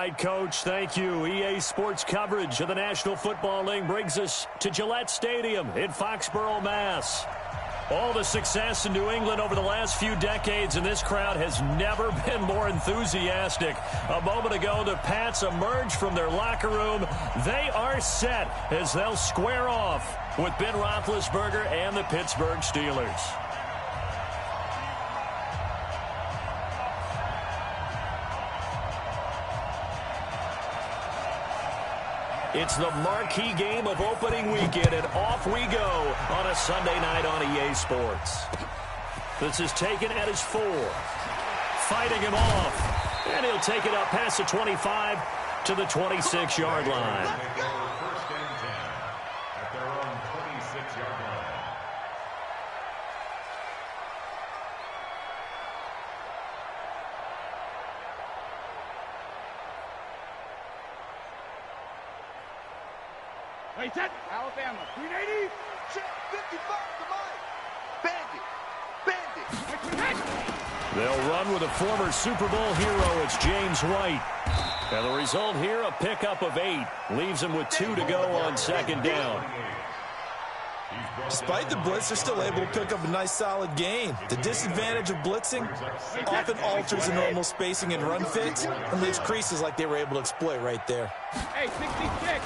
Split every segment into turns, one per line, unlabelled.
right, Coach. Thank you. EA Sports coverage of the National Football League brings us to Gillette Stadium in Foxborough, Mass. All the success in New England over the last few decades, and this crowd has never been more enthusiastic. A moment ago, the Pats emerged from their locker room. They are set as they'll square off with Ben Roethlisberger and the Pittsburgh Steelers. It's the marquee game of opening weekend, and off we go on a Sunday night on EA Sports. This is taken at his 4. Fighting him off. And he'll take it up past the 25 to the 26-yard line.
First and 10 at their own 26-yard line.
Right set. Alabama. 380. Check. 55 to Mike. Bandit.
They'll run with a former Super Bowl hero. It's James White. And the result here, a pickup of 8. Leaves him with 2 to go on second down.
Despite the blitz, they're still able to pick up a nice solid gain. The disadvantage of blitzing often alters the normal spacing and run fits and leaves creases like they were able to exploit right there.
Hey, 66.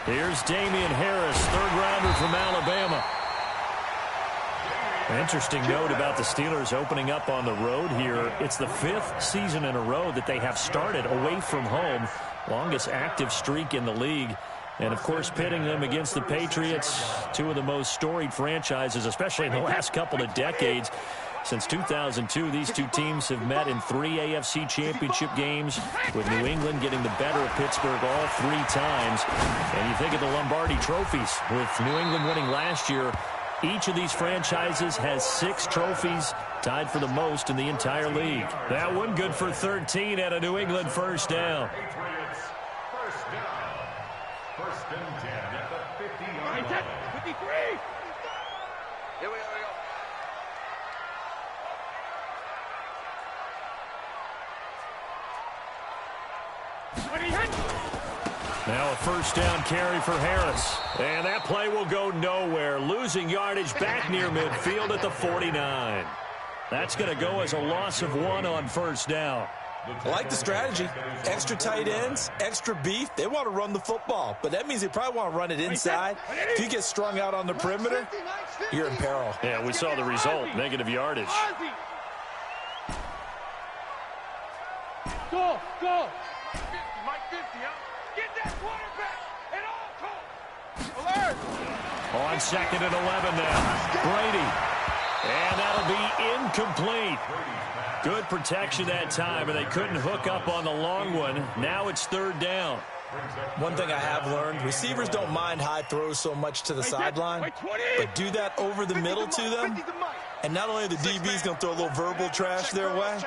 Here's Damian Harris, third-rounder from Alabama. An interesting note about the Steelers opening up on the road here. It's the 5th season in a row that they have started away from home. Longest active streak in the league. And, of course, pitting them against the Patriots, two of the most storied franchises, especially in the last couple of decades. Since 2002, these two teams have met in 3 AFC championship games, with New England getting the better of Pittsburgh all 3 times. And you think of the Lombardi trophies, with New England winning last year. Each of these franchises has 6 trophies, tied for the most in the entire league. That one good for 13 at a New England first down.
First down. First and 10 at the 50-yard line.
53. Here we go.
Now a first down carry for Harris. And that play will go nowhere. Losing yardage back near midfield at the 49. That's going to go as a loss of 1 on first down.
I like the strategy. Extra tight ends, extra beef. They want to run the football, but that means they probably want to run it inside. If you get strung out on the perimeter, you're in peril.
Yeah, we saw the result, negative yardage.
Go. 50, Mike 50, huh? Get that quarterback at all costs. Alert.
On second and 11 now. Brady. And that'll be incomplete. Good protection that time, and they couldn't hook up on the long one. Now it's third down.
One thing I have learned, receivers don't mind high throws so much to the sideline, but do that over the middle to them, and not only are the DBs going to throw a little verbal trash their way,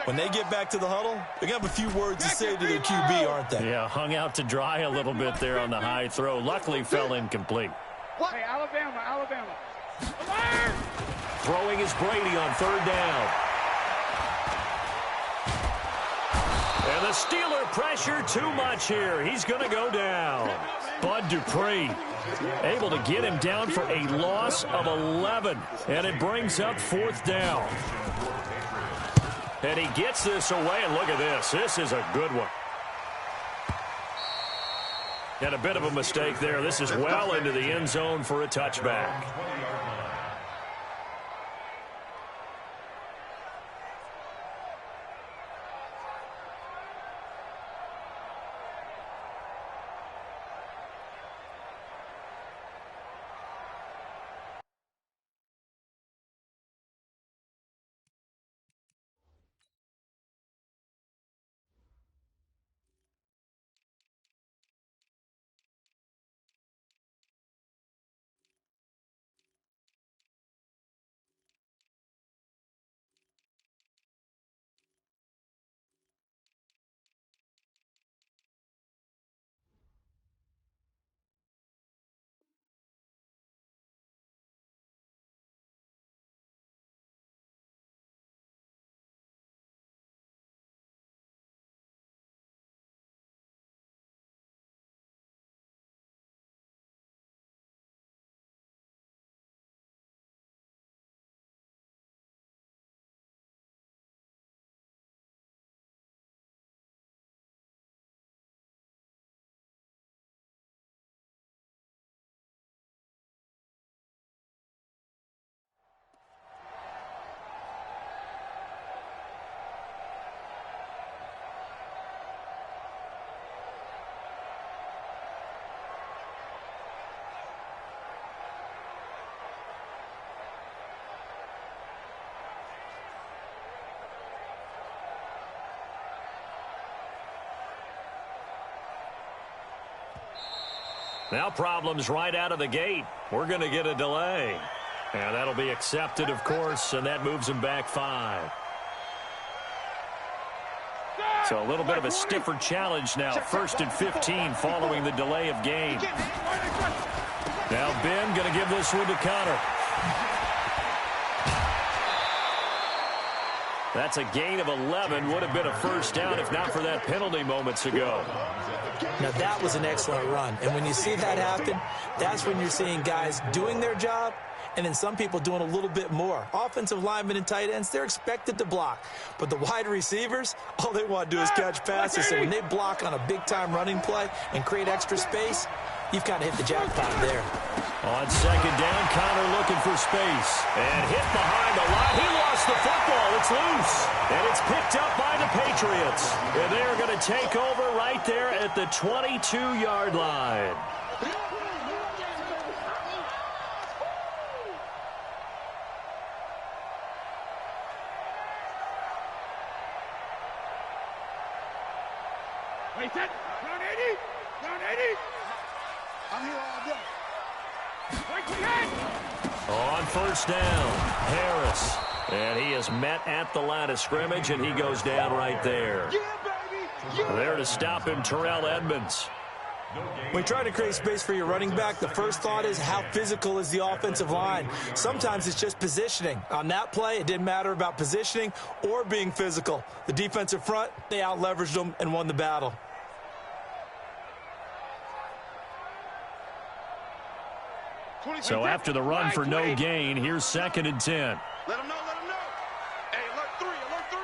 when they get back to the huddle, they're going to have a few words to say to their QB, aren't they?
Yeah, hung out to dry a little bit there on the high throw. Luckily fell incomplete.
Hey, Alabama. Alert!
Throwing is Brady on third down. And the Steeler pressure too much here. He's going to go down. Bud Dupree able to get him down for a loss of 11. And it brings up fourth down. And he gets this away, and look at this. This is a good one. And a bit of a mistake there. This is well into the end zone for a touchback. Now problems right out of the gate. We're going to get a delay. And that'll be accepted, of course, and that moves him back 5. So a little bit of a stiffer challenge now. 1st and 15 following the delay of game. Now Ben going to give this one to Connor. That's a gain of 11. Would have been a first down if not for that penalty moments ago.
Now, that was an excellent run. And when you see that happen, that's when you're seeing guys doing their job and then some people doing a little bit more. Offensive linemen and tight ends, they're expected to block. But the wide receivers, all they want to do is catch passes. So when they block on a big-time running play and create extra space, you've kind of hit the jackpot there.
On 2nd down, Connor looking for space. And hit behind the line. He lost the football. It's loose. And it's picked up by the Patriots. And they are going to take over right there at the 22-yard line.
Wait, that. Down 80. Down 80. I'm here all day.
On 1st down, Harris. And he is met at the line of scrimmage, and he goes down right there. There to stop him, Terrell Edmonds.
When you try to create space for your running back, the first thought is how physical is the offensive line. Sometimes it's just positioning. On that play, it didn't matter about positioning or being physical. The defensive front, they out-leveraged them and won the battle.
So after the run for no gain, here's 2nd and 10.
Let him know, let him know. Hey, alert 3, alert 3.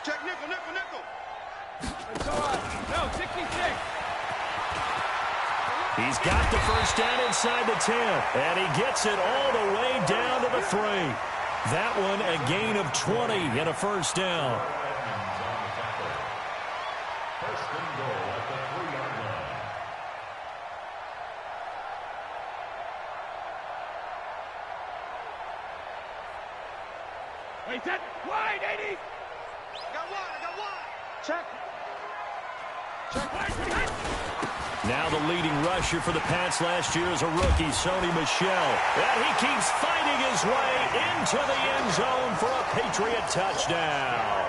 Check nickel, nickel, nickel. It's all right. No, 66.
He's got the first down inside the 10, and he gets it all the way down to the 3. That one a gain of 20 and a first down.
First and goal at the 3-yard line.
Wait, that. Wide, 80. Got wide, I got wide. Check. Check wide, wide.
Now the leading rusher for the Pats last year is a rookie, Sony Michel. And he keeps fighting his way into the end zone for a Patriot touchdown.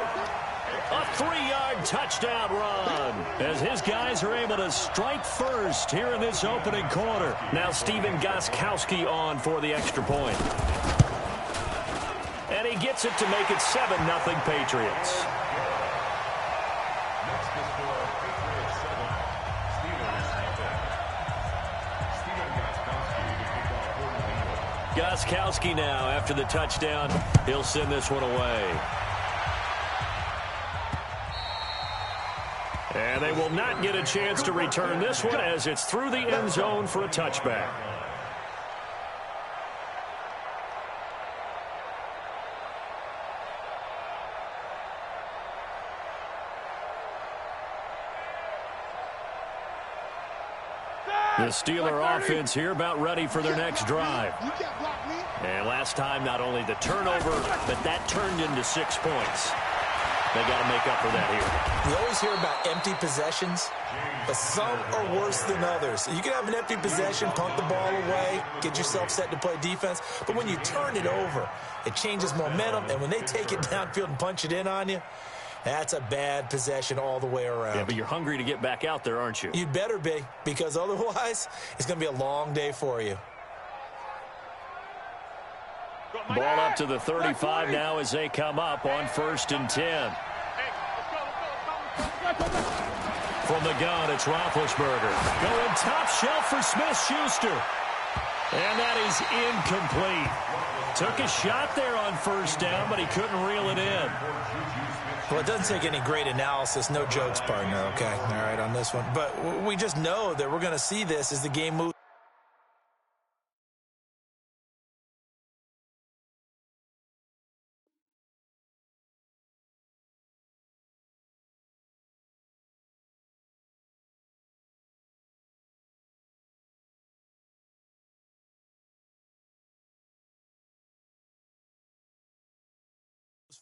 A 3-yard touchdown run as his guys are able to strike first here in this opening quarter. Now Steven Gostkowski on for the extra point. And he gets it to make it 7-0 Patriots.
Next is for Patriots 7, Steelers 7. Steven Gostkowski, the kickoff coordinator.
Gostkowski now after the touchdown. He'll send this one away. And they will not get a chance to return this one as it's through the end zone for a touchback. The Steeler offense here about ready for their next drive. And last time, not only the turnover, but that turned into 6 points. They got to make up for that here.
We always hear about empty possessions, but some are worse than others. You can have an empty possession, punt the ball away, get yourself set to play defense, but when you turn it over, it changes momentum, and when they take it downfield and punch it in on you, that's a bad possession all the way around.
Yeah, but you're hungry to get back out there, aren't you?
You'd better be, because otherwise, it's going to be a long day for you.
Ball up to the 35 now as they come up on 1st and 10. From the gun, it's Roethlisberger. Going top shelf for Smith-Schuster. And that is incomplete. Took a shot there on 1st down, but he couldn't reel it in.
Well, it doesn't take any great analysis. No jokes, partner, okay? All right, on this one. But we just know that we're going to see this as the game moves.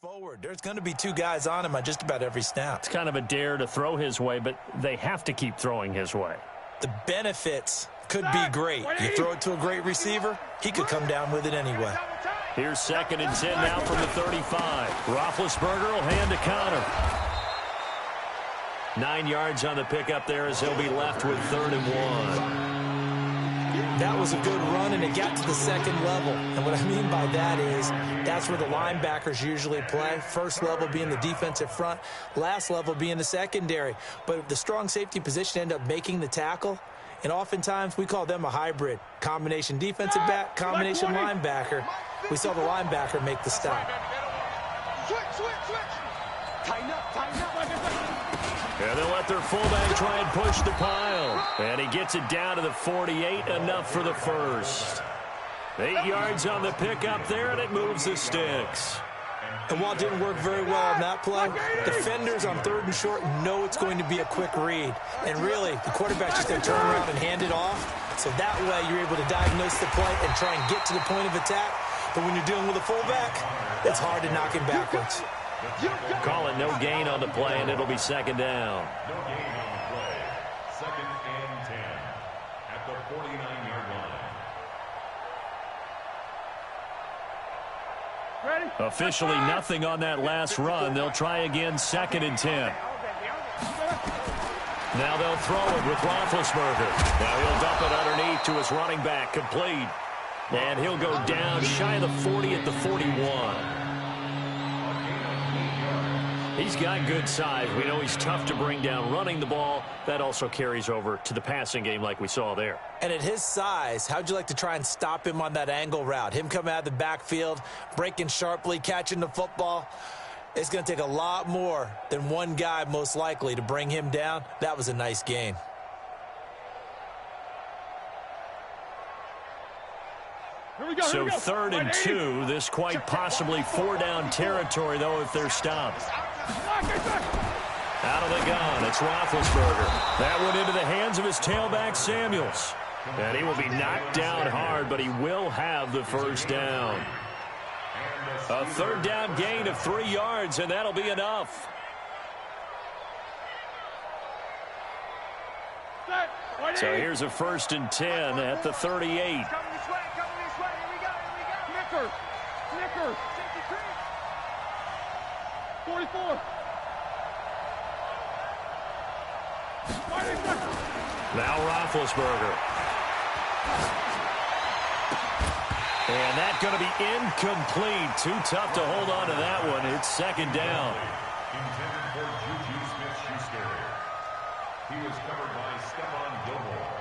Forward. There's going to be 2 guys on him on just about every snap.
It's kind of a dare to throw his way, but they have to keep throwing his way.
The benefits could be great. You throw it to a great receiver, he could come down with it anyway.
Here's 2nd and 10 now from the 35. Roethlisberger will hand to Connor. 9 yards on the pickup there as he'll be left with 3rd and 1.
That was a good run, and it got to the 2nd level. And what I mean by that is that's where the linebackers usually play. First level being the defensive front, last level being the secondary. But the strong safety position ended up making the tackle, and oftentimes we call them a hybrid. Combination defensive back, combination linebacker. We saw the linebacker make the stop.
Switch. Tighten up.
And they'll let their fullback try and push the pile. And he gets it down to the 48, enough for the first. 8 yards on the pickup there, and it moves the sticks.
And while it didn't work very well on that play, defenders on 3rd and short know it's going to be a quick read. And really, the quarterback's just going to turn around and hand it off. So that way, you're able to diagnose the play and try and get to the point of attack. But when you're dealing with a fullback, it's hard to knock him backwards.
Call it no gain on the play, and it'll be 2nd down.
No gain on the play. 2nd and 10 at the 49-yard line.
Ready?
Officially nothing on that last run. They'll try again, 2nd and 10. Now they'll throw it with Roethlisberger. Now he'll dump it underneath to his running back, complete. And he'll go down shy of the 40 at the 41. He's got good size. We know he's tough to bring down running the ball. That also carries over to the passing game like we saw there.
And at his size, how'd you like to try and stop him on that angle route? Him coming out of the backfield, breaking sharply, catching the football. It's going to take a lot more than one guy most likely to bring him down. That was a nice gain.
So 3rd and 2, this quite possibly 4-down territory, though, if they're stopped. Out of the gun, it's Roethlisberger. That went into the hands of his tailback, Samuels. And he will be knocked down hard, but he will have the first down. A 3rd down gain of 3 yards, and that'll be enough. So here's a 1st and 10 at the 38.
Snicker. 44.
Now Roethlisberger. And that's going to be incomplete. Too tough to hold on to that one. It's 2nd down.
Intended for Juju Smith-Schuster. He was covered by Stephon Gilmore.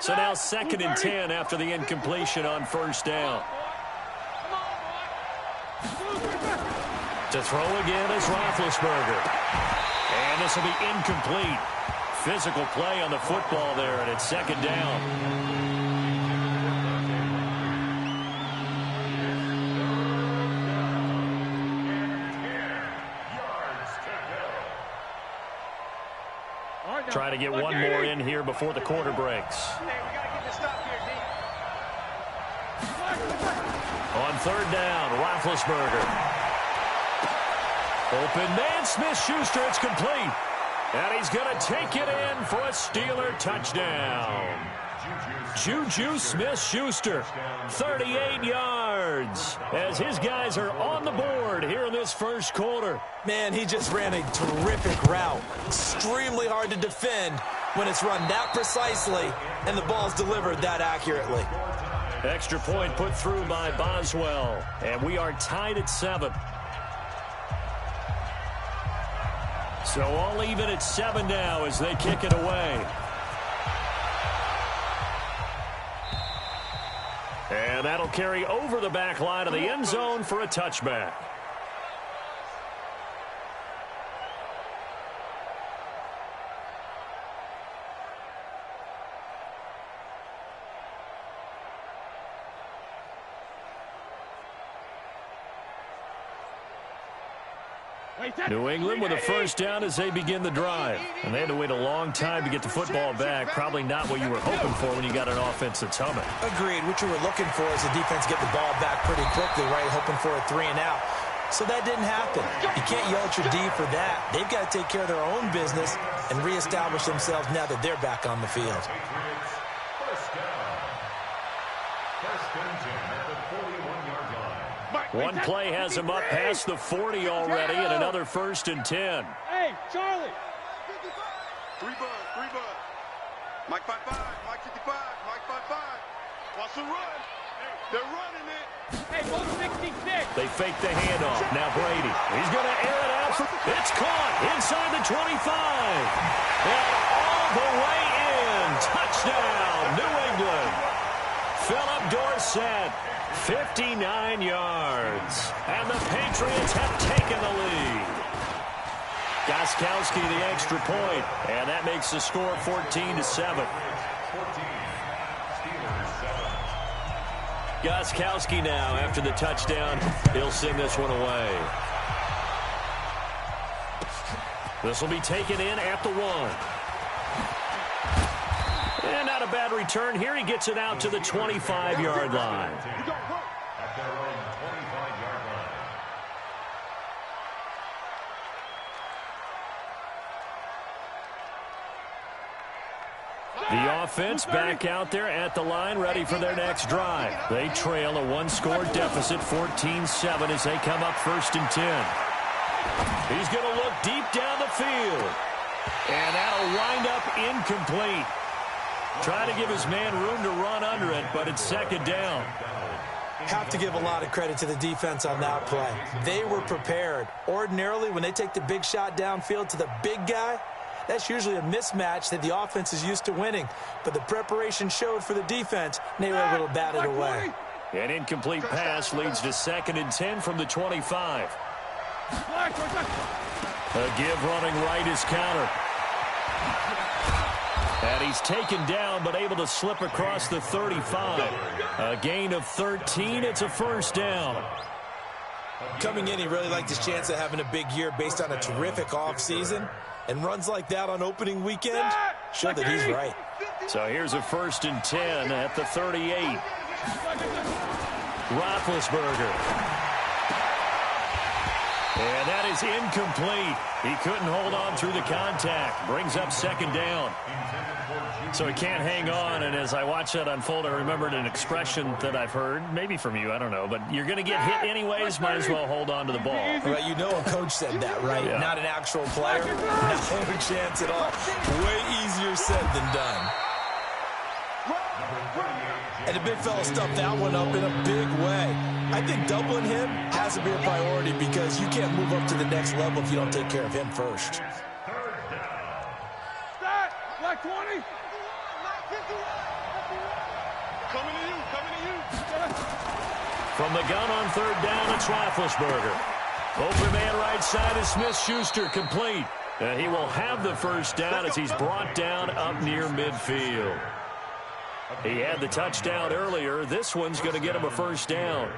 So now 2nd and 10 after the incompletion on 1st down. To throw again is Roethlisberger. And this will be incomplete. Physical play on the football there, and it's 2nd down. Try to get one more in here before the quarter breaks. On 3rd down, Roethlisberger. Open man, Smith-Schuster, it's complete. And he's going to take it in for a Steeler touchdown. Juju Smith-Schuster, 38 yards, as his guys are on the board here in this first quarter.
Man, he just ran a terrific route. Extremely hard to defend when it's run that precisely and the ball's delivered that accurately.
Extra point put through by Boswell, and we are tied at 7. So all even at 7 now as they kick it away. And that'll carry over the back line of the end zone for a touchback. New England with a first down as they begin the drive. And they had to wait a long time to get the football back. Probably not what you were hoping for when you got an offense that's humming.
Agreed. What you were looking for is the defense get the ball back pretty quickly, right? Hoping for a 3 and out. So that didn't happen. You can't yell at your D for that. They've got to take care of their own business and reestablish themselves now that they're back on the field.
First down. First and 10 at the 41-yard line.
One play has him up past the 40 already, and another first and 10.
Hey, Charlie. 3 bud. Mike 5-5, Mike 55, Mike 5-5. Watch the run. They're running it. Hey, 166.
They fake the handoff. Now Brady. He's going to air it out. It's caught inside the 25. And all the way in. Touchdown, New England. Philip Dorsett, 59 yards. And the Patriots have taken the lead. Gostkowski the extra point, and that makes the score 14-7. Gostkowski now, after the touchdown, he'll send this one away. This will be taken in at the 1. And not a bad return here. He gets it out to the 25-yard line.
At their own 25-yard line.
The offense back out there at the line, ready for their next drive. They trail a one-score deficit, 14-7, as they come up first and 10. He's going to look deep down the field. And that'll wind up incomplete. Trying to give his man room to run under it, but it's second down.
Have to give a lot of credit to the defense on that play. They were prepared. Ordinarily, when they take the big shot downfield to the big guy, that's usually a mismatch that the offense is used to winning. But the preparation showed for the defense, and they were able to bat it away.
An incomplete pass leads to second and 10 from the 25. A give running right is counter. And he's taken down, but able to slip across the 35. A gain of 13. It's a first down.
Coming in, he really liked his chance of having a big year based on a terrific offseason. And runs like that on opening weekend show that he's right.
So here's a first and 10 at the 38. Roethlisberger. And that is incomplete. He couldn't hold on through the contact. Brings up second down. So he can't hang on, and as I watch that unfold, I remembered an expression that I've heard, maybe from you, I don't know, but you're going to get hit anyways, might as well hold on to the ball.
Right, you know a coach said that, right?
Yeah.
Not an actual player. No chance at all. Way easier said than done. And the big fella stuffed that one up in a big way. I think doubling him has to be a priority because you can't move up to the next level if you don't take care of him first.
Black 20. Coming to you.
From the gun on third down, it's Roethlisberger. Open man right side is Smith-Schuster, complete. And he will have the first down as he's brought down up near midfield. He had the touchdown earlier. This one's going to get him a first down.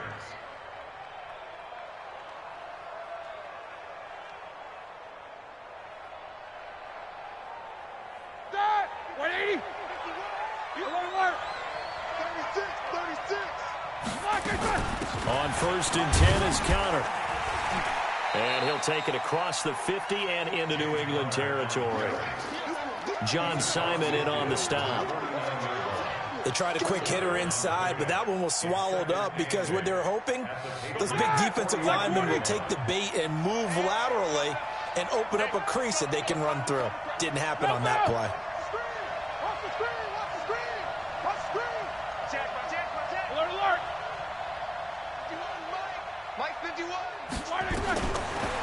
On first and 10 is counter. And he'll take it across the 50 and into New England territory. John Simon in on the stop.
They tried a quick hitter inside, but that one was swallowed up because what they're hoping, those big defensive linemen will take the bait and move laterally and open up a crease that they can run through. Didn't happen on that play.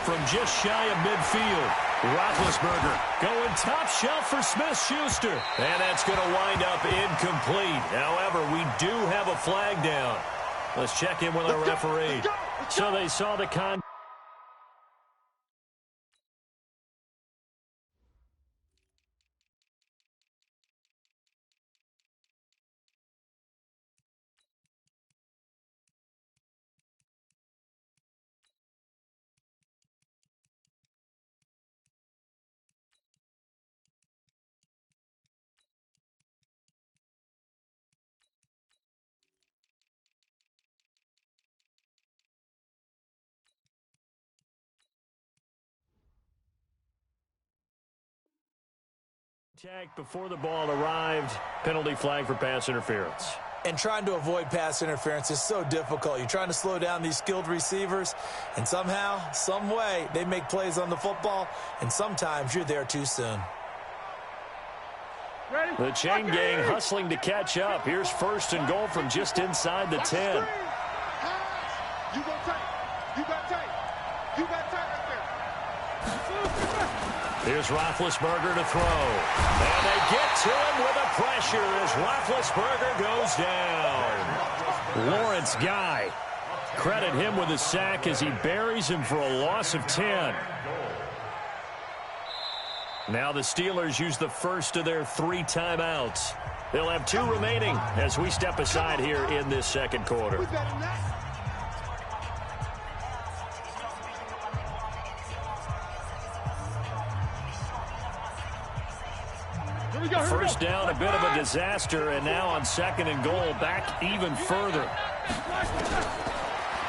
From just shy of midfield, Roethlisberger going top shelf for Smith-Schuster. And that's going to wind up incomplete. However, we do have a flag down. Let's check in with our referee. So they saw the contact. Tag before the ball arrived. Penalty flag for pass interference.
And trying to avoid pass interference is so difficult. You're trying to slow down these skilled receivers, and somehow, some way, they make plays on the football, and sometimes you're there too soon.
The chain gang hustling to catch up. Here's 1st and goal from just inside the 10.
You got tight. You got tight. You got tight right there.
Here's Roethlisberger to throw. And they get to him with the pressure as Roethlisberger goes down. Lawrence Guy. Credit him with a sack as he buries him for a loss of 10. Now the Steelers use the first of their 3 timeouts. They'll have 2 remaining as we step aside here in this second quarter. First down, a bit of a disaster, and now on 2nd and goal, back even further.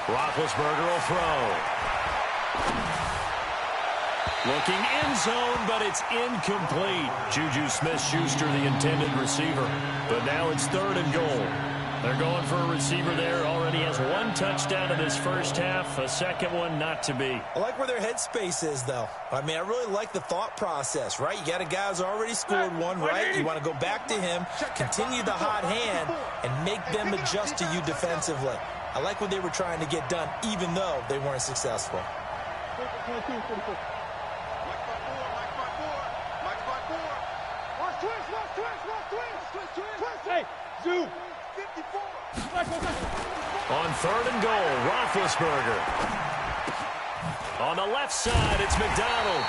Roethlisberger will throw. Looking end zone, but it's incomplete. Juju Smith-Schuster, the intended receiver. But now it's 3rd and goal. They're going for a receiver there. Already has 1 touchdown in this first half. A second one not to be.
I like where their headspace is, though. I mean, I really like the thought process, right? You got a guy who's already scored 1, right? You want to go back to him, continue the hot hand, and make them adjust to you defensively. I like what they were trying to get done, even though they weren't successful.
Hey, Zoo.
On 3rd and goal, Roethlisberger. On the left side, it's McDonald.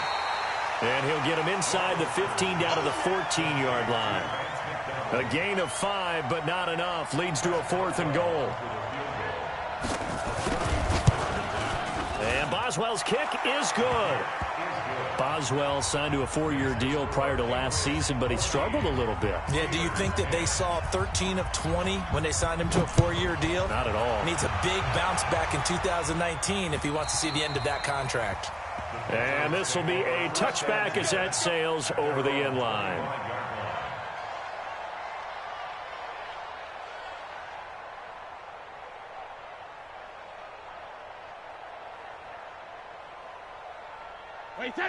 And he'll get him inside the 15 down to the 14-yard line. A gain of 5, but not enough. Leads to a 4th and goal. And Boswell's kick is good. Boswell signed to a 4-year deal prior to last season, but he struggled a little bit.
Yeah, do you think that they saw 13 of 20 when they signed him to a 4-year deal?
Not at all.
Needs a big bounce back in 2019 if he wants to see the end of that contract.
And this will be a touchback as that sails over the end line.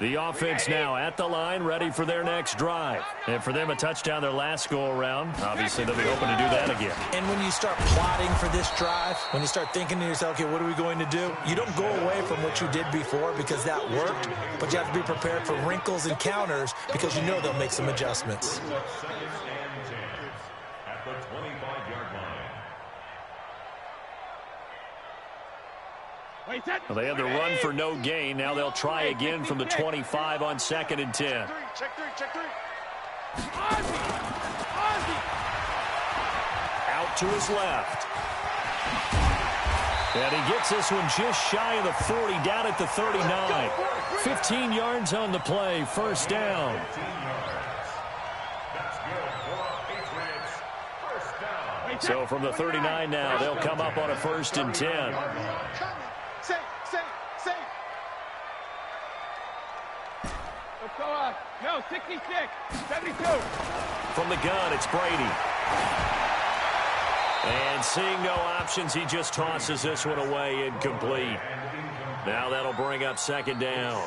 The offense now at the line, ready for their next drive. And for them, a touchdown their last go-around. Obviously, they'll be hoping to do that again.
And when you start plotting for this drive, when you start thinking to yourself, okay, what are we going to do? You don't go away from what you did before because that worked, but you have to be prepared for wrinkles and counters because you know they'll make some adjustments.
At the 25-yard line.
Well, they had the run for no gain. Now they'll try again from the 25 on 2nd and 10.
Check three.
Out to his left. And he gets this one just shy of the 40, down at the 39. 15 yards on the play, 1st down. So from the 39 now, they'll come up on a 1st and 10.
No, 66, 72.
From the gun, it's Brady. And seeing no options, he just tosses this one away, incomplete. Now that'll bring up 2nd down.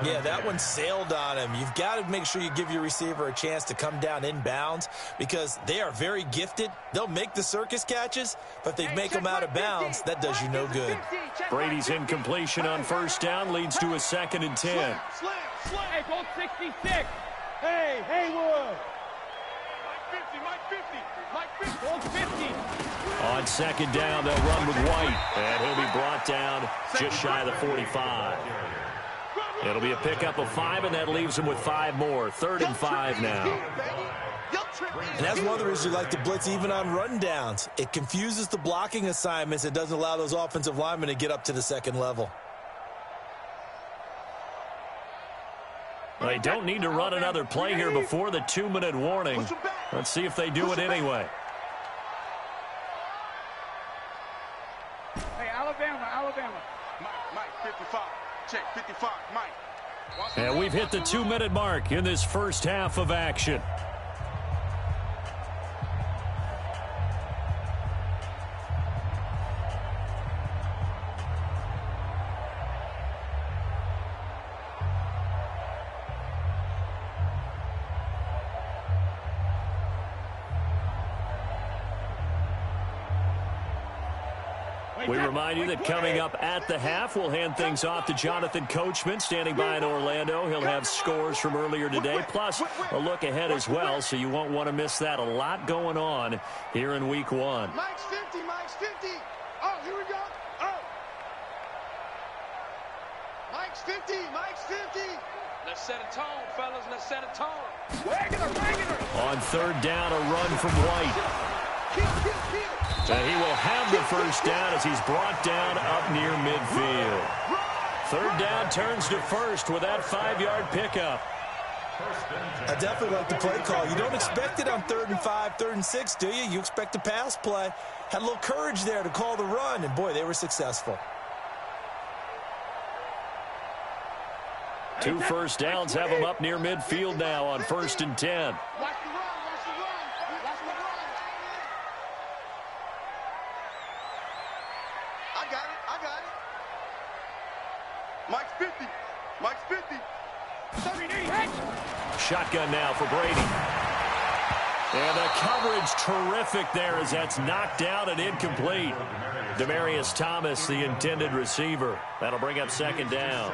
Yeah, that one sailed on him. You've got to make sure you give your receiver a chance to come down inbounds because they are very gifted. They'll make the circus catches, but if they make them out of bounds, that does you no good.
Brady's incompletion on 1st down leads to a 2nd and 10.
Hey, Bolt 66. Hey, Haywood. Mike 50. Bolt 50.
On 2nd down, they'll run with White, and he'll be brought down just shy of the 45. It'll be a pickup of 5, and that leaves him with 5 more. 3rd and 5 now.
And that's one of the reasons you like to blitz even on rundowns. It confuses the blocking assignments. It doesn't allow those offensive linemen to get up to the 2nd level.
They don't need to run another play here before the 2-minute warning. Let's see if they do it anyway.
Hey, Alabama. Mike, 55. Check, 55, Mike.
And we've hit the 2-minute mark in this first half of action. We remind you that coming up at the half, we'll hand things off to Jonathan Coachman, standing by in Orlando. He'll have scores from earlier today, plus a look ahead as well, so you won't want to miss that. A lot going on here in Week 1.
Mike's 50, Mike's 50. Oh, here we go. Oh. Mike's 50, Mike's 50. Let's set a tone, fellas. Let's set a tone. Regular.
On third down, a run from White.
Kill.
And he will have the first down as he's brought down up near midfield. Third down turns to first with that 5-yard pickup.
I definitely like the play call. You don't expect it on 3rd and 5, 3rd and 6, do you? You expect a pass play. Had a little courage there to call the run, and boy, they were successful.
2 first downs have him up near midfield now on 1st and 10.
I got it. Mike's 50. Mike's 50. 38.
Shotgun now for Brady. And the coverage terrific there as that's knocked out and incomplete. Demaryius Thomas, the intended receiver. That'll bring up 2nd down.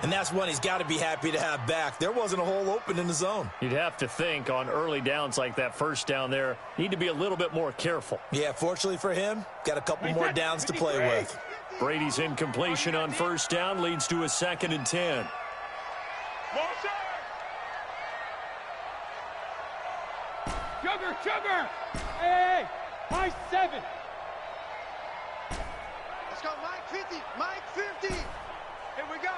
And that's one he's got to be happy to have back. There wasn't a hole open in the zone.
You'd have to think on early downs like that first down there, need to be a little bit more careful.
Yeah, fortunately for him, got a couple more downs to play with.
Brady's incompletion on 1st down leads to a 2nd and 10.
Sugar. Hey, Mike 7. Let's go, Mike 50. Mike 50. Here we go.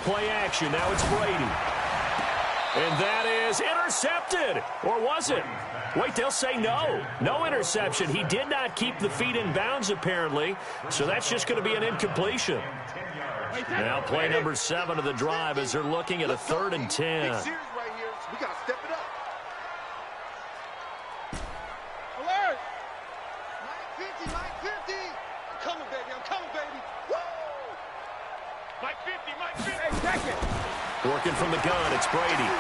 Play action. Now it's Brady. And that is intercepted. Or was it? Wait, they'll say no. No interception. He did not keep the feet in bounds, apparently. So that's just going to be an incompletion. Now play number 7 of the drive as they're looking at a 3rd and 10.
Big series right here. We got to step it up. Alert! Mike 50. I'm coming, baby. Woo! Mike 50. Hey, check it.
Working from the gun, it's Brady.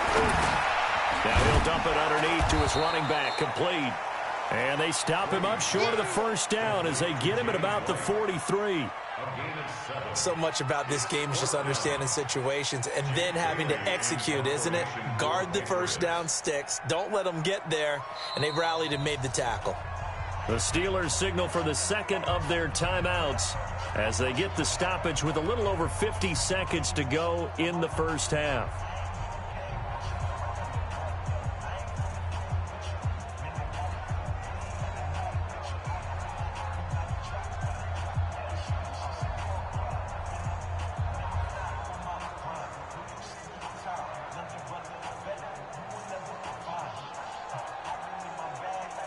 Now he'll dump it underneath to his running back, complete. And they stop him up short of the first down as they get him at about the 43.
So much about this game is just understanding situations and then having to execute, isn't it? Guard the first down sticks. Don't let them get there. And they rallied and made the tackle.
The Steelers signal for the 2nd of their timeouts as they get the stoppage with a little over 50 seconds to go in the first half.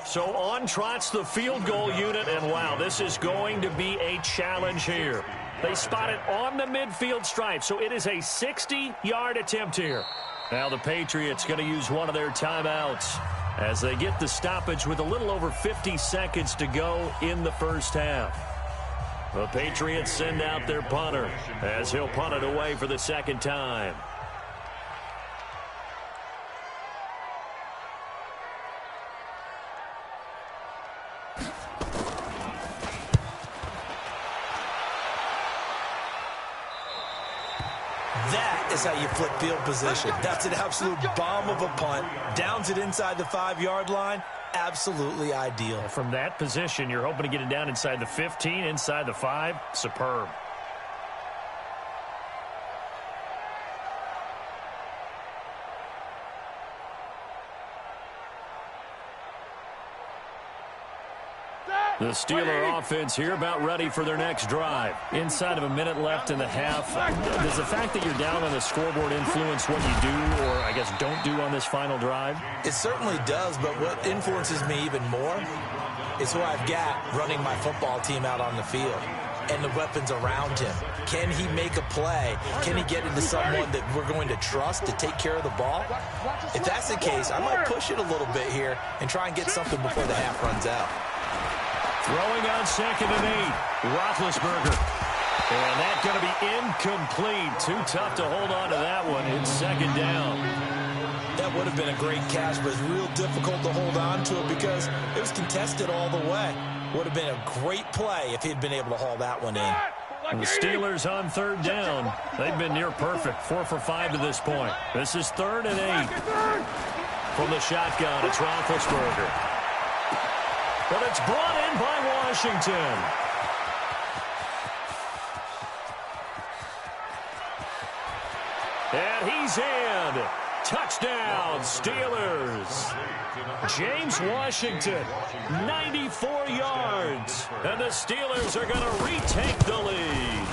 So on trots the field goal unit, and wow, this is going to be a challenge here. They spot it on the midfield stripe, so it is a 60-yard attempt here. Now the Patriots going to use one of their timeouts as they get the stoppage with a little over 50 seconds to go in the first half. The Patriots send out their punter as he'll punt it away for the 2nd time.
That is how you flip field position. That's an absolute bomb of a punt. Downs it inside the 5-yard line. Absolutely ideal.
From that position, you're hoping to get it down inside the 15, inside the 5. Superb. The Steeler offense here about ready for their next drive. Inside of a minute left in the half. Does the fact that you're down on the scoreboard influence what you do or, I guess, don't do on this final drive?
It certainly does, but what influences me even more is who I've got running my football team out on the field. and the weapons around him. Can he make a play? Can he get into someone that we're going to trust to take care of the ball? If that's the case, I might push it a little bit here and try and get something before the half runs out.
Throwing on 2nd and 8, Roethlisberger. And that's going to be incomplete. Too tough to hold on to that one. It's 2nd down.
That would have been a great catch, but it's real difficult to hold on to it because it was contested all the way. Would have been a great play if he'd been able to haul that one in.
And the Steelers on 3rd down. They've been near perfect, 4 for 5 to this point. This is 3rd and 8. From the shotgun, it's Roethlisberger. But it's brought in by Washington. And he's in. Touchdown, Steelers. James Washington, 94 yards. And the Steelers are going to retake the lead.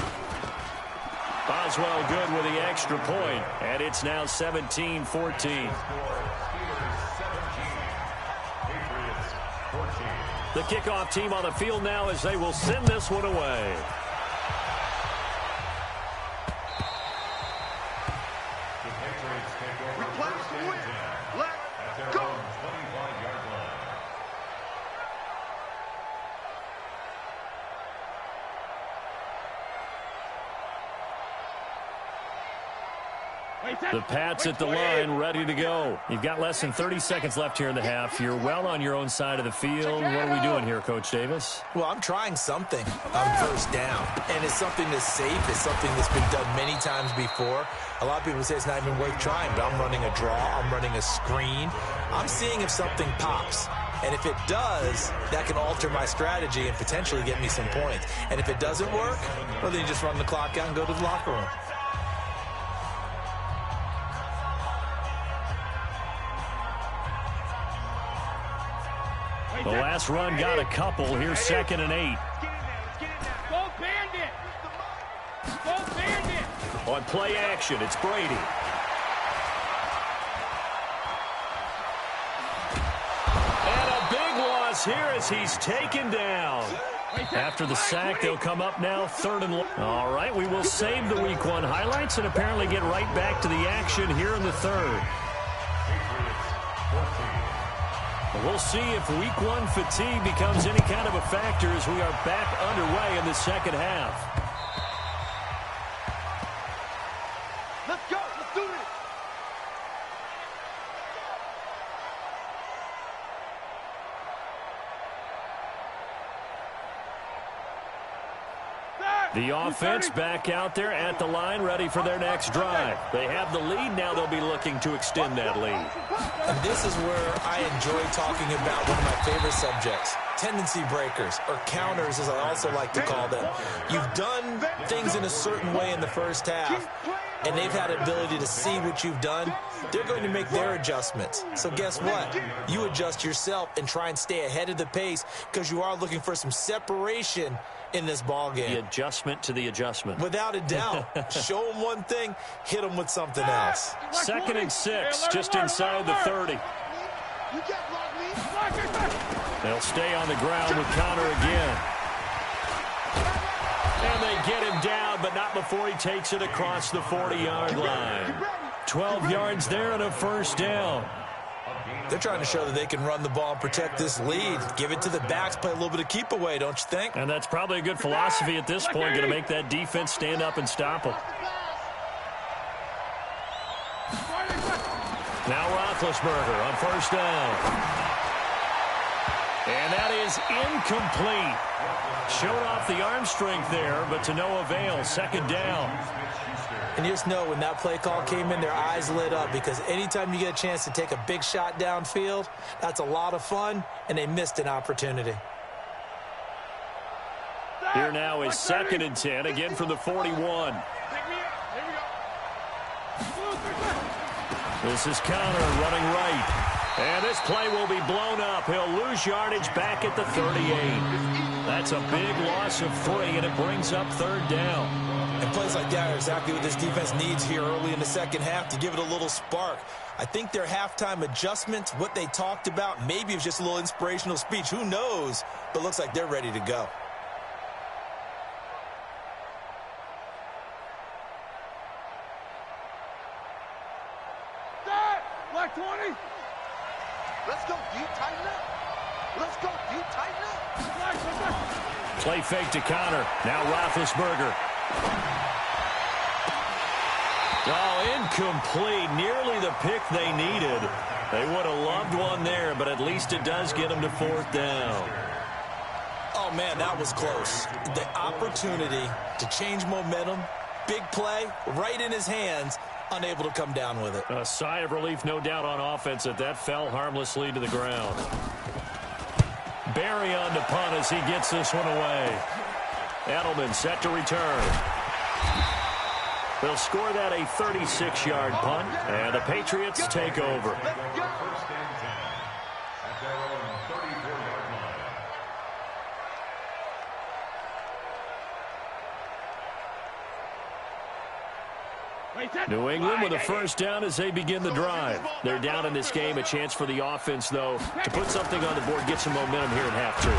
Boswell good with the extra point, and it's now 17-14. The kickoff team on the field now as they will send this one away. The Pats at the line, ready to go. You've got less than 30 seconds left here in the half. You're well on your own side of the field. What are we doing here, Coach Davis?
Well, I'm trying something on 1st down, and it's something that's safe. It's something that's been done many times before. A lot of people say it's not even worth trying, but I'm running a draw. I'm running a screen. I'm seeing if something pops. And if it does, that can alter my strategy and potentially get me some points. And if it doesn't work, well, then you just run the clock out and go to the locker room.
The last run got a couple. Here's 2nd and 8.
Go Bandit! Go Bandit!
On play action, it's Brady. And a big loss here as he's taken down. After the sack, they'll come up now 3rd and long. All right, we will save the Week 1 highlights and apparently get right back to the action here in the 3rd. We'll see if Week 1 fatigue becomes any kind of a factor as we are back underway in the 2nd half.
Let's go. Let's do this.
The offense back out there at the line, ready for their next drive. They have the lead. Now they'll be looking to extend that lead.
And this is where I enjoy talking about one of my favorite subjects, tendency breakers, or counters as I also like to call them. You've done things in a certain way in the first half, and they've had the ability to see what you've done. They're going to make their adjustments. So guess what? You adjust yourself and try and stay ahead of the pace because you are looking for some separation in this ball game.
The adjustment to the adjustment.
Without a doubt. Show them one thing, hit them with something else.
2nd and 6, just inside the 30. They'll stay on the ground with Connor again. And they get him down, but not before he takes it across the 40-yard line. 12 yards there and a 1st down.
They're trying to show that they can run the ball and protect this lead. Give it to the backs, play a little bit of keep away, don't you think?
And that's probably a good philosophy at this point, going to make that defense stand up and stop them. Now Roethlisberger on 1st down. And that is incomplete. Showed off the arm strength there, but to no avail. 2nd down.
And you just know when that play call came in, their eyes lit up because anytime you get a chance to take a big shot downfield, that's a lot of fun, and they missed an opportunity.
Here now is 2nd and 10, again from the 41. This is Connor running right. And this play will be blown up. He'll lose yardage back at the 38. That's a big loss of 3, and it brings up 3rd down.
And plays like that are exactly what this defense needs here early in the 2nd half to give it a little spark. I think their halftime adjustments, what they talked about, maybe it was just a little inspirational speech. Who knows? But looks like they're ready to go.
Black 20.
Let's go deep, tighten up. Let's go deep, tighten up.
Black.
Play fake to Connor. Now Roethlisberger. Oh, incomplete. Nearly the pick they needed. They would have loved one there, but at least it does get them to 4th down.
Oh, man, that was close. The opportunity to change momentum, big play, right in his hands, unable to come down with it.
A sigh of relief, no doubt, on offense that fell harmlessly to the ground. Barry on to punt as he gets this one away. Edelman set to return. They'll score that a 36-yard punt, and the Patriots take over.
First and 10 at their own 34-yard line.
New England with a first down as they begin the drive. They're down in this game. A chance for the offense, though, to put something on the board, get some momentum here in half 2.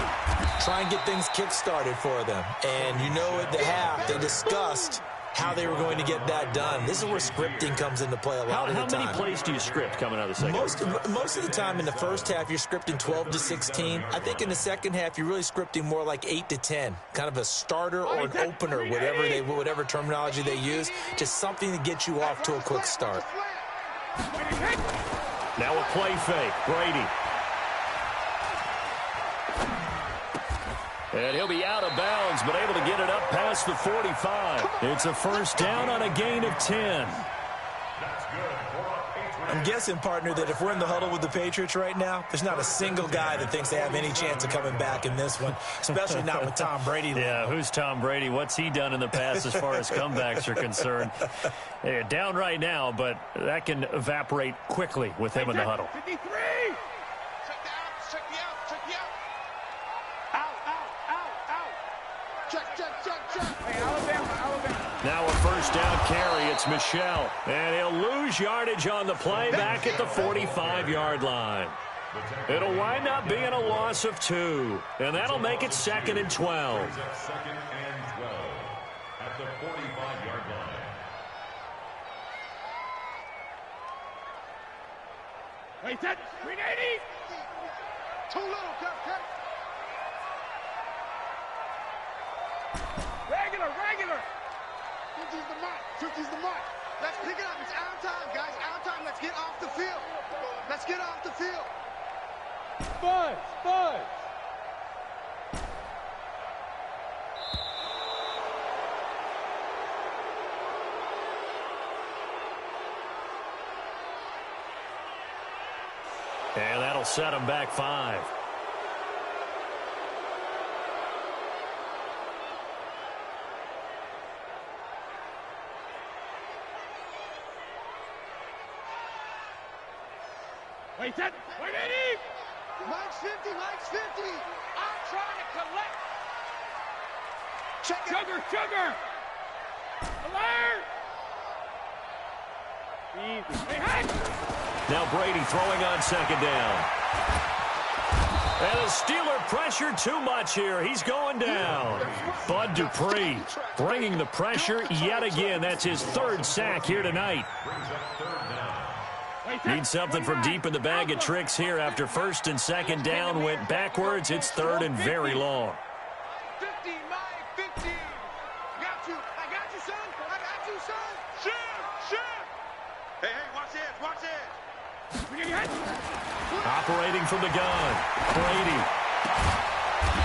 Try and get things kick-started for them. And you know at the half, they discussed how they were going to get that done. This is where scripting comes into play a lot of the time.
How many plays do you script coming out of the second?
Most of the time in the first half, you're scripting 12 to 16. I think in the second half, you're really scripting more like 8 to 10. Kind of a starter or an opener, whatever terminology they use. Just something to get you off to a quick start.
Now a play fake. Brady. And he'll be out of bounds, but able to get it up past the 45. It's a first down on a gain of 10.
I'm guessing, partner, that if we're in the huddle with the Patriots right now, there's not a single guy that thinks they have any chance of coming back in this one, especially not with Tom Brady.
Yeah, who's Tom Brady? What's he done in the past as far as comebacks are concerned? They're down right now, but that can evaporate quickly with him in the huddle.
53.
Now a first down carry. It's Michel. And he'll lose yardage on the play back at the 45-yard line. It'll wind up being a loss of 2. And that'll make it 2nd and 12.
2nd and 12 at the 45-yard line.
Wait, that 380.
Too little, cut.
Regular.
50's the mark. 50's the mark. Let's pick it up. It's our time, guys. Our time. Let's get off the field. Let's get off the field.
Buzz.
And that'll set him back 5.
Wait, that 180.
Mike's 50.
I'm trying to collect.
Check it.
Sugar. Alert. Easy. Hey.
Now Brady throwing on 2nd down. And the Steeler pressure too much here. He's going down. Bud Dupree bringing the pressure yet again. That's his 3rd sack here tonight. Need something from deep in the bag of tricks here after 1st and 2nd down went backwards. It's 3rd and very long.
50, Mike, 50. I got you, son. Shoot. Hey, watch it.
Operating from the gun. Brady.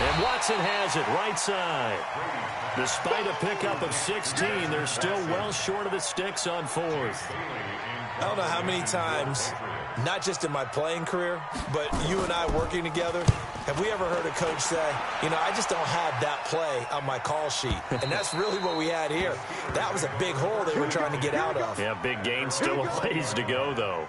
And Watson has it right side. Despite a pickup of 16, they're still well short of the sticks on 4th.
I don't know how many times, not just in my playing career, but you and I working together, have we ever heard a coach say, I just don't have that play on my call sheet. And that's really what we had here. That was a big hole they were trying to get out of.
Yeah, big gain, still a ways to go, though.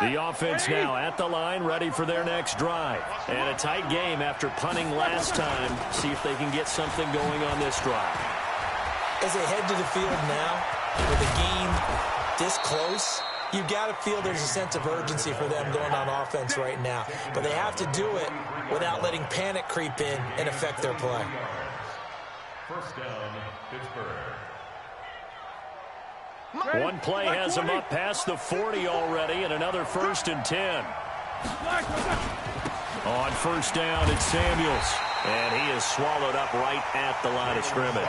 The offense now at the line, ready for their next drive. And a tight game after punting last time. See if they can get something going on this drive.
As they head to the field now, with the game this close, you've got to feel there's a sense of urgency for them going on offense right now. But they have to do it without letting panic creep in and affect their play.
First down, Pittsburgh.
One play has him up past the 40 already, and another 1st and 10. On first down, it's Samuels, and he is swallowed up right at the line of scrimmage.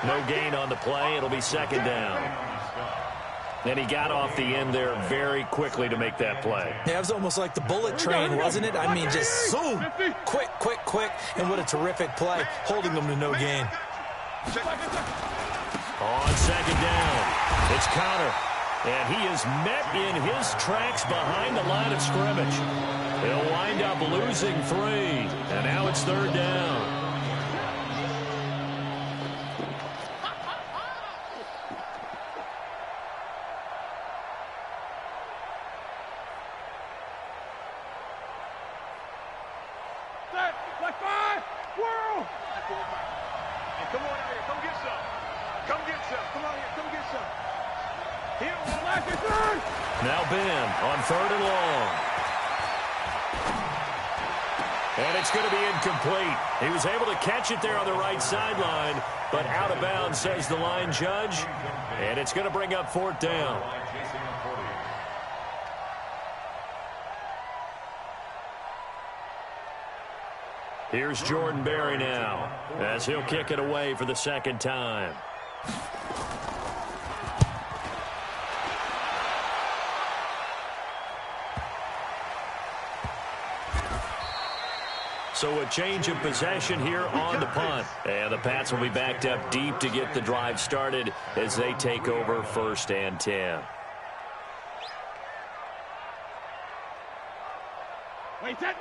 No gain on the play. It'll be 2nd down. And he got off the end there very quickly to make that play.
Yeah, it was almost like the bullet train, wasn't it? I mean, just zoom, quick, quick, quick, and what a terrific play, holding them to no gain.
On 2nd down, it's Connor, and he is met in his tracks behind the line of scrimmage. He'll wind up losing 3, and now it's 3rd down. Now Ben on 3rd and long. And it's going to be incomplete. He was able to catch it there on the right sideline, but out of bounds, says the line judge. And it's going to bring up 4th down. Here's Jordan Berry now, as he'll kick it away for the 2nd time. So a change of possession here on the punt. And the Pats will be backed up deep to get the drive started as they take over 1st and 10.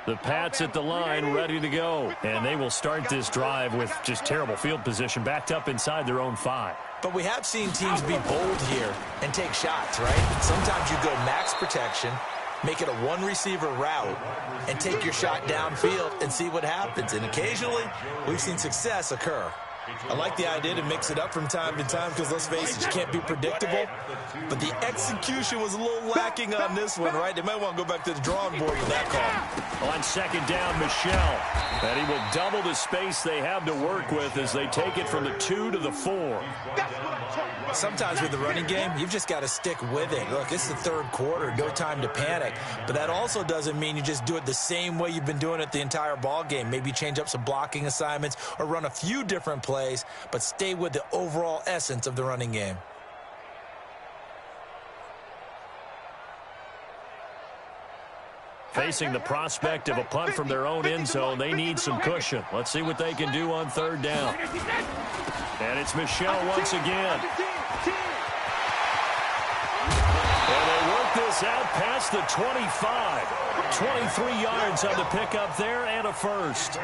The Pats at the line ready to go. And they will start this drive with just terrible field position backed up inside their own 5.
But we have seen teams be bold here and take shots, right? Sometimes you go max protection, make it a one-receiver route, and take your shot downfield and see what happens. And occasionally, we've seen success occur. I like the idea to mix it up from time to time because, let's face it, you can't be predictable. But the execution was a little lacking on this one, right? They might want to go back to the drawing board with that call.
On 2nd down, Michelle. And he will double the space they have to work with as they take it from the 2 to the 4.
Sometimes with the running game, you've just got to stick with it. Look, it's the 3rd quarter, no time to panic. But that also doesn't mean you just do it the same way you've been doing it the entire ball game. Maybe change up some blocking assignments or run a few different plays, but stay with the overall essence of the running game.
Facing the prospect of a punt from their own end zone, they need some cushion. Let's see what they can do on 3rd down. And it's Michelle once again. And they work this out past the 25. 23 yards on the pickup there and a 1st.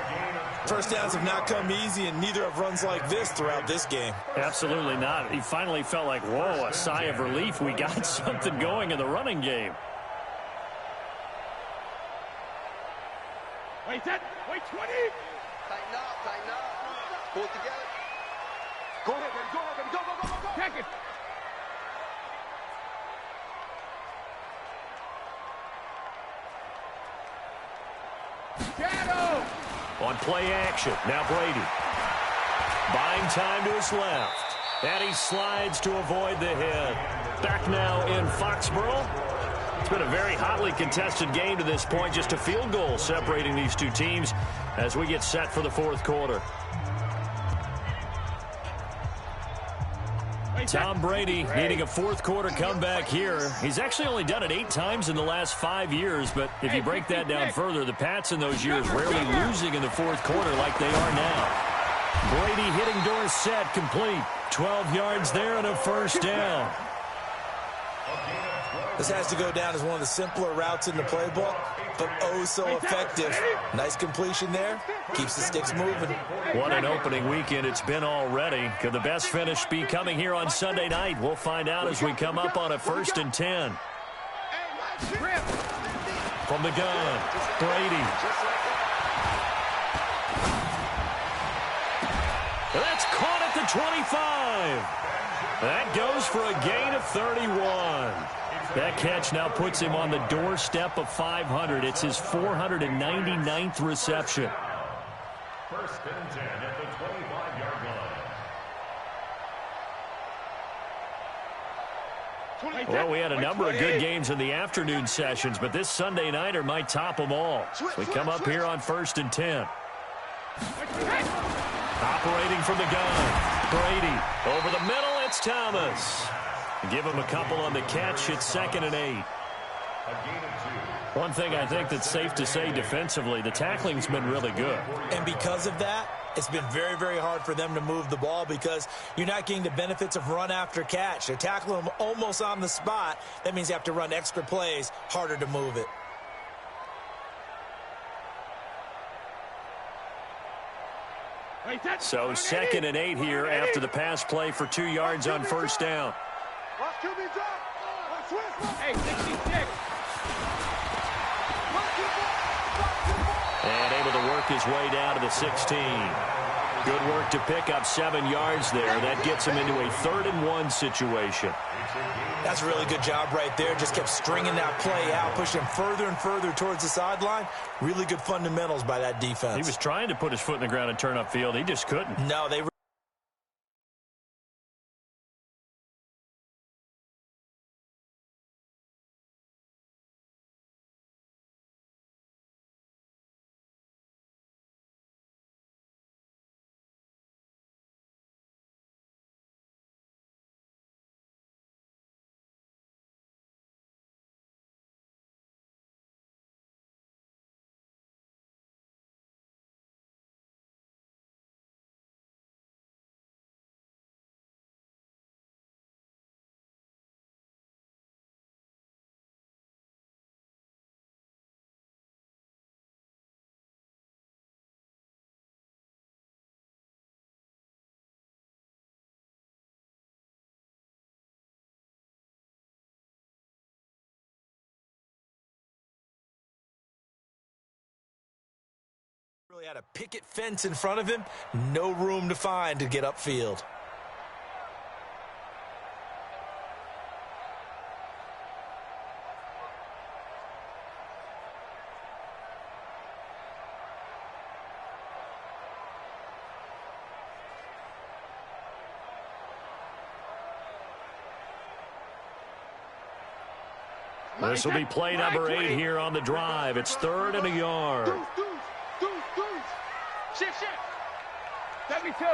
First downs have not come easy, and neither have runs like this throughout this game.
Absolutely not. He finally felt like, whoa, a sigh of relief. We got something going in the running game.
Wait 20.
Tighten up. Pull it together. Go ahead, baby. Go.
Check it. Shadow.
On play action, now Brady. Buying time to his left. And he slides to avoid the hit. Back now in Foxborough. It's been a very hotly contested game to this point. Just a field goal separating these two teams as we get set for the 4th quarter. Tom Brady needing a 4th quarter comeback here. He's actually only done it 8 times in the last 5 years, but if you break that down further, the Pats in those years rarely losing in the 4th quarter like they are now. Brady hitting Dorsett complete. 12 yards there and a 1st down.
This has to go down as one of the simpler routes in the playbook, but oh so effective. Nice completion there. Keeps the sticks moving.
What an opening weekend it's been already. Could the best finish be coming here on Sunday night? We'll find out as we come up on a 1st and 10. From the gun, Brady. That's caught at the 25. That goes for a gain of 31. That catch now puts him on the doorstep of 500. It's his 499th reception.
First and 10 at the 25-yard line.
Well, we had a number of good games in the afternoon sessions, but this Sunday nighter might top them all. So we come up here on 1st and 10. Operating from the gun. Brady. Over the middle, it's Thomas. Give him a couple on the catch. It's 2nd and 8. One thing I think that's safe to say defensively, the tackling's been really good.
And because of that, it's been very, very hard for them to move the ball because you're not getting the benefits of run after catch. They're tackling them almost on the spot. That means you have to run extra plays, harder to move it.
So 2nd and 8 here after the pass play for 2 yards on 1st down.
Hey, 66.
And able to work his way down to the 16. Good work to pick up 7 yards there. That gets him into a 3rd and 1 situation.
That's a really good job right there. Just kept stringing that play out, pushing him further and further towards the sideline. Really good fundamentals by that defense.
He was trying to put his foot in the ground and turn upfield. He just couldn't.
No, they really had a picket fence in front of him. No room to find to get upfield.
This will be play number 8 here on the drive. It's 3rd and a yard.
Shift. 72.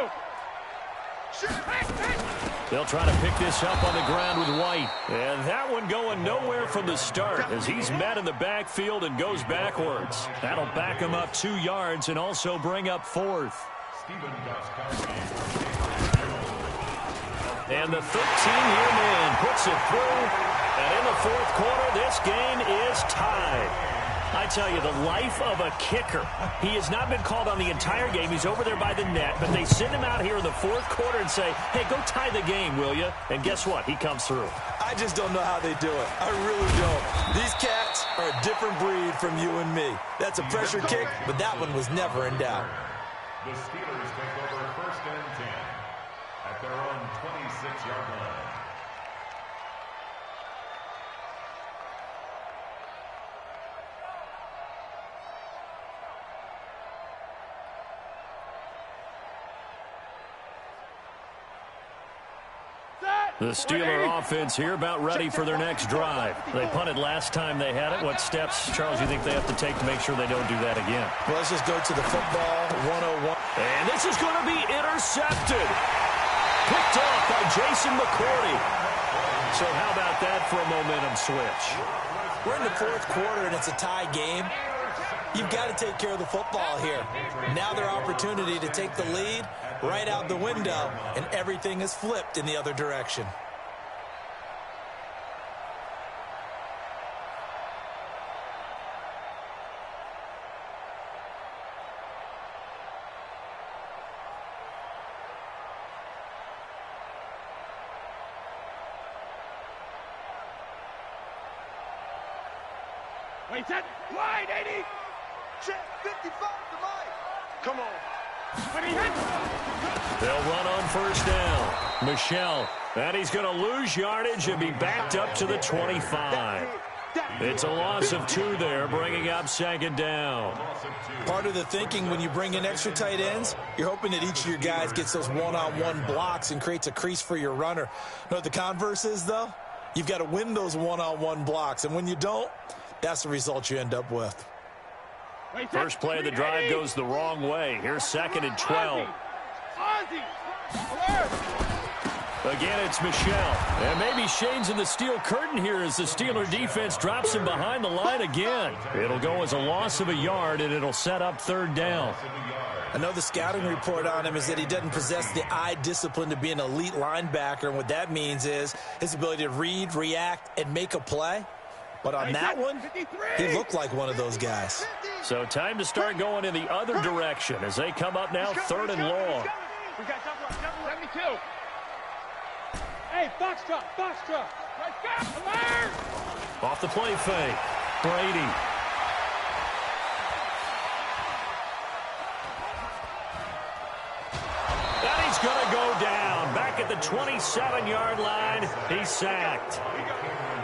They'll try to pick this up on the ground with White. And that one going nowhere from the start as he's met in the backfield and goes backwards. That'll back him up 2 yards and also bring up 4th. And the 13-year man puts it through. And in the 4th quarter, this game is tied. I tell you, the life of a kicker. He has not been called on the entire game. He's over there by the net, but they send him out here in the 4th quarter and say, hey, go tie the game, will you? And guess what? He comes through.
I just don't know how they do it. I really don't. These cats are a different breed from you and me. That's a pressure kick, but that one was never in doubt.
The Steelers take over 1st and 10 at their own 26-yard line.
The Steeler offense here about ready for their next drive. They punted last time they had it. What steps, Charles, you think they have to take to make sure they don't do that again?
Well, let's just go to the football 101.
And this is going to be intercepted. Picked off by Jason McCourty. So how about that for a momentum switch?
We're in the 4th quarter, and it's a tie game. You've got to take care of the football here. Now their opportunity to take the lead right out the window, and everything is flipped in the other direction.
Wait, set. Wide, 80.
Check 55 to Mike. Come on.
When he hits.
They'll run on 1st down. Michelle. And he's going to lose yardage and be backed up to the 25. It's a loss of 2 there, bringing up 2nd down.
Part of the thinking when you bring in extra tight ends, you're hoping that each of your guys gets those one-on-one blocks and creates a crease for your runner. You know what the converse is, though? You've got to win those one-on-one blocks, and when you don't, that's the result you end up with.
First play of the drive goes the wrong way. Here's 2nd and 12. Again, it's Michel. And maybe Shane's in the steel curtain here as the Steeler defense drops him behind the line again. It'll go as a loss of a yard, and it'll set up 3rd down.
I know the scouting report on him is that he doesn't possess the eye discipline to be an elite linebacker, and what that means is his ability to read, react, and make a play. But on that one, he looked like one of those guys.
So time to start going in the other direction as they come up now 3rd and long.
We got 72. Hey, box truck, box truck. Let's go, alert!
Off the play fake. Brady. And he's going to go down. Back at the 27-yard line, he's sacked.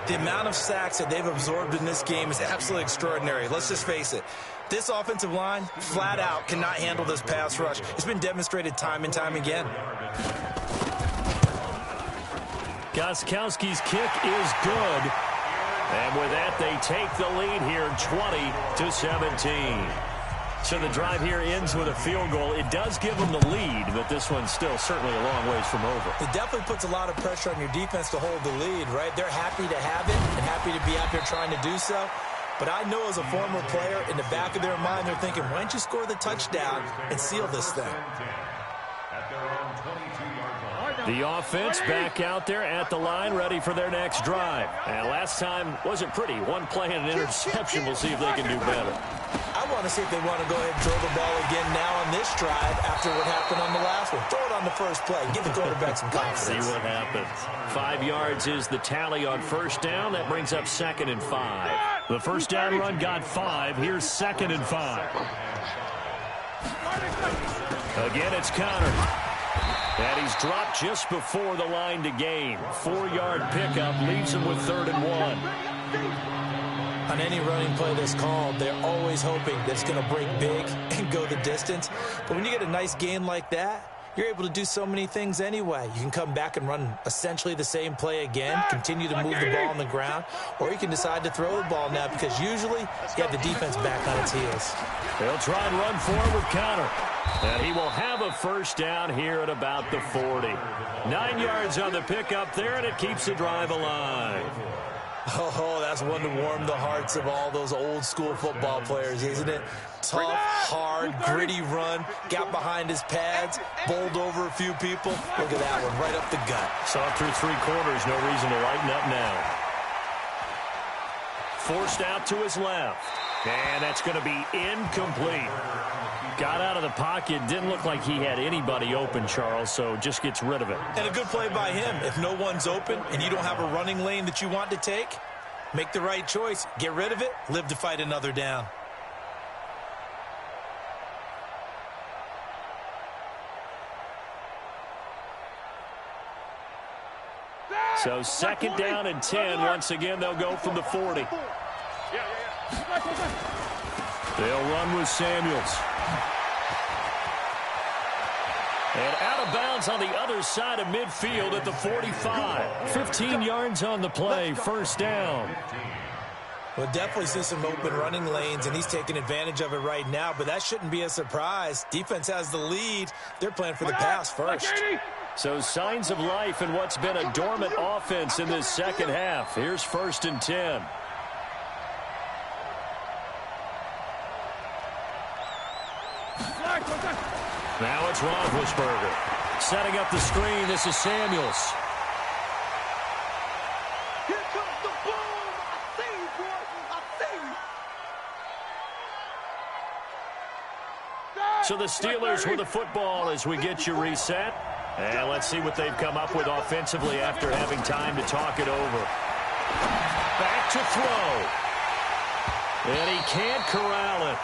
The amount of sacks that they've absorbed in this game is absolutely extraordinary. Let's just face it. This offensive line, flat out, cannot handle this pass rush. It's been demonstrated time and time again.
Gostkowski's kick is good. And with that, they take the lead here 20-17. So the drive here ends with a field goal. It does give them the lead, but this one's still certainly a long ways from over.
It definitely puts a lot of pressure on your defense to hold the lead, right? They're happy to have it and happy to be out there trying to do so. But I know as a former player, in the back of their mind, they're thinking, why don't you score the touchdown and seal this thing?
The offense back out there at the line, ready for their next drive. And last time wasn't pretty. One play and an interception. We'll see if they can do better.
I want to see if they want to go ahead and throw the ball again now on this drive after what happened on the last one. Throw it on the first play. Give the quarterback some confidence.
See what happens. 5 yards is the tally on 1st down. That brings up 2nd and 5. The first down run got 5. Here's 2nd and 5. Again, it's Connor. And he's dropped just before the line to gain. 4-yard pickup leaves him with 3rd and 1.
On any running play that's called, they're always hoping that it's going to break big and go the distance. But when you get a nice gain like that, you're able to do so many things anyway. You can come back and run essentially the same play again, continue to move the ball on the ground, or you can decide to throw the ball now because usually you have the defense back on its heels.
They'll try and run forward with Connor. And he will have a first down here at about the 40. 9 yards on the pickup there, and it keeps the drive alive.
Oh, that's one to warm the hearts of all those old-school football players, isn't it? Tough, hard, gritty run, got behind his pads, bowled over a few people. Look at that one, right up the gut.
Saw through 3 quarters, no reason to lighten up now. Forced out to his left, and that's going to be incomplete. Got out of the pocket, didn't look like he had anybody open, Charles, so just gets rid of it.
And a good play by him. If no one's open and you don't have a running lane that you want to take, make the right choice. Get rid of it, live to fight another down.
So 2nd down and 10. Once again, they'll go from the 40. They'll run with Samuels. And out of bounds on the other side of midfield at the 45. 15 yards on the play, first down.
We'll definitely see some open running lanes, and he's taking advantage of it right now, but that shouldn't be a surprise. Defense has the lead. They're playing for the pass first.
So signs of life in what's been a dormant offense in this second half. Here's 1st and 10. Now it's Roethlisberger. Setting up the screen, this is Samuels.
Here comes the boom. I see you, boy. I see you.
So the Steelers with the football as we get you reset. And let's see what they've come up with offensively after having time to talk it over. Back to throw. And he can't corral it.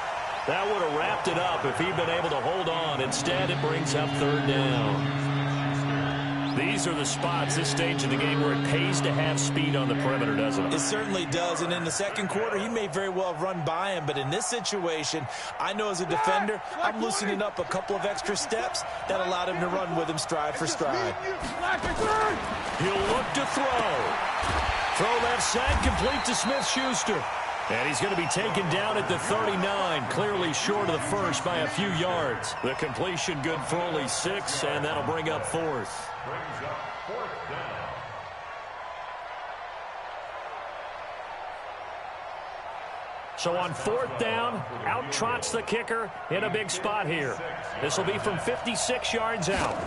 That would have wrapped it up if he'd been able to hold on. Instead, it brings up 3rd down. These are the spots, this stage of the game, where it pays to have speed on the perimeter, doesn't it?
It certainly does, and in the second quarter, he may very well have run by him, but in this situation, I know as a defender, I'm loosening up a couple of extra steps that allowed him to run with him stride for stride.
He'll look to throw. Throw left side, complete to Smith-Schuster. And he's going to be taken down at the 39, clearly short of the first by a few yards. The completion good for only 6, and that'll bring up 4th.
Brings up 4th down.
So on 4th down, out trots the kicker in a big spot here. This will be from 56 yards out.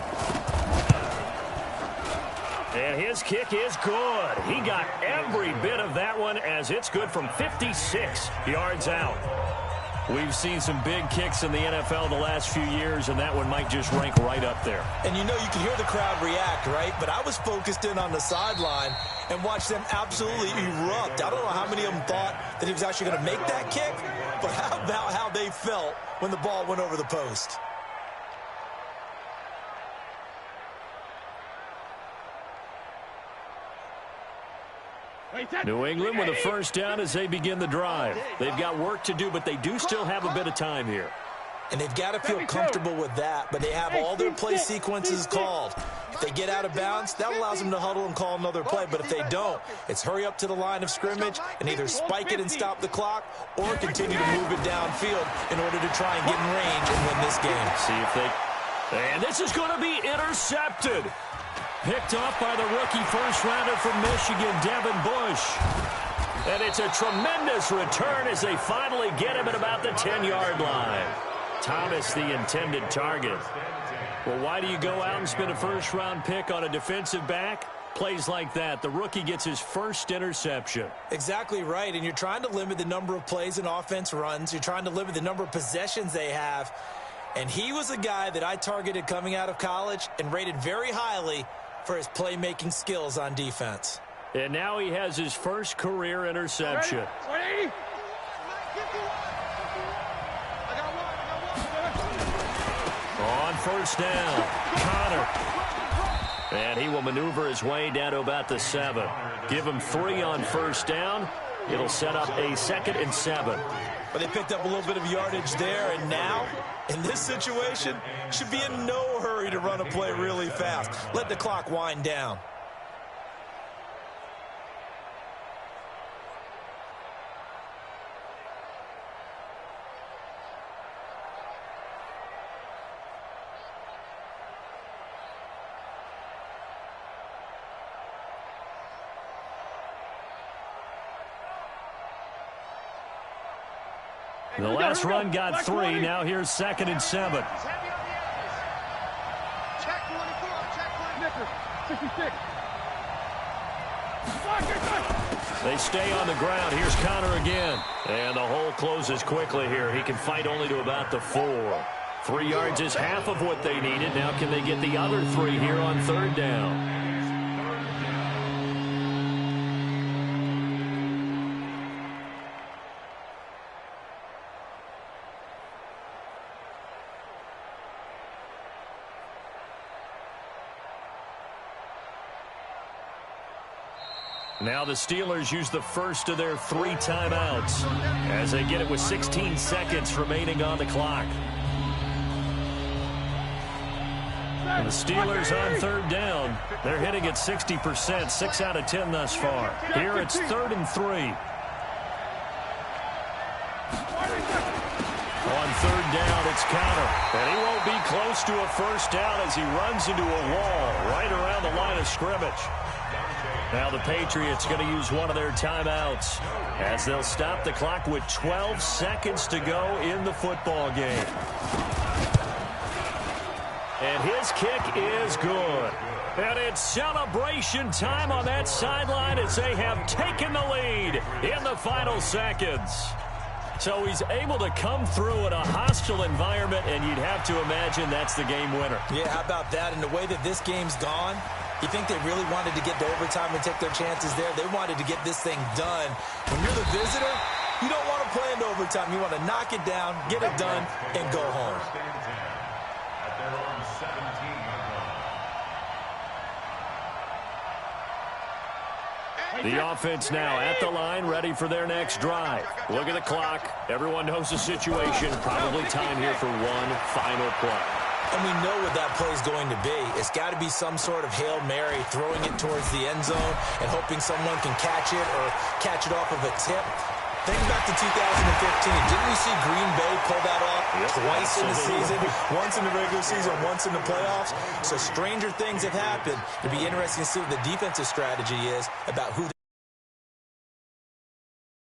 And his kick is good. He got every bit of that one as it's good from 56 yards out. We've seen some big kicks in the NFL the last few years, and that one might just rank right up there.
And you know, you can hear the crowd react, right? But I was focused in on the sideline and watched them absolutely erupt. I don't know how many of them thought that he was actually going to make that kick, but how about how they felt when the ball went over the post?
New England with a first down as they begin the drive. They've got work to do, but they do still have a bit of time here.
And they've got to feel comfortable with that, but they have all their play sequences called. If they get out of bounds, that allows them to huddle and call another play. But if they don't, it's hurry up to the line of scrimmage and either spike it and stop the clock or continue to move it downfield in order to try and get in range and win this game.
See if they... And this is going to be intercepted. Picked off by the rookie first-rounder from Michigan, Devin Bush. And it's a tremendous return as they finally get him at about the 10-yard line. Thomas, the intended target. Well, why do you go out and spend a first-round pick on a defensive back? Plays like that, the rookie gets his first interception.
Exactly right, and you're trying to limit the number of plays and offense runs. You're trying to limit the number of possessions they have. And he was a guy that I targeted coming out of college and rated very highly for his playmaking skills on defense.
And now he has his first career interception. On first down, Connor. And he will maneuver his way down to about the 7. Give him 3 on first down. It'll set up a 2nd and 7.
But they picked up a little bit of yardage there, and now, in this situation, should be in no hurry to run a play really fast. Let the clock wind down.
The last run got 3. Now here's 2nd and 7.
Check 66.
They stay on the ground. Here's Connor again. And the hole closes quickly here. He can fight only to about the 4. 3 yards is half of what they needed. Now can they get the other 3 here on 3rd down? Now the Steelers use the first of their 3 timeouts as they get it with 16 seconds remaining on the clock. And the Steelers on 3rd down. They're hitting at 60%, 6 out of 10 thus far. Here it's 3rd and 3. On 3rd down, it's Connor. And he won't be close to a first down as he runs into a wall right around the line of scrimmage. Now the Patriots going to use one of their timeouts as they'll stop the clock with 12 seconds to go in the football game. And his kick is good. And it's celebration time on that sideline as they have taken the lead in the final seconds. So he's able to come through in a hostile environment, and you'd have to imagine that's the game winner.
Yeah, how about that? And the way that this game's gone, you think they really wanted to get to overtime and take their chances there? They wanted to get this thing done. When you're the visitor, you don't want to play into overtime. You want to knock it down, get it done, and go home.
The offense now at the line, ready for their next drive. Look at the clock. Everyone knows the situation. Probably time here for one final play.
And we know what that play is going to be. It's got to be some sort of Hail Mary, throwing it towards the end zone and hoping someone can catch it or catch it off of a tip. Think back to 2015. Didn't we see Green Bay pull that off twice in the season? Once in the regular season, once in the playoffs. So stranger things have happened. It'd be interesting to see what the defensive strategy is about who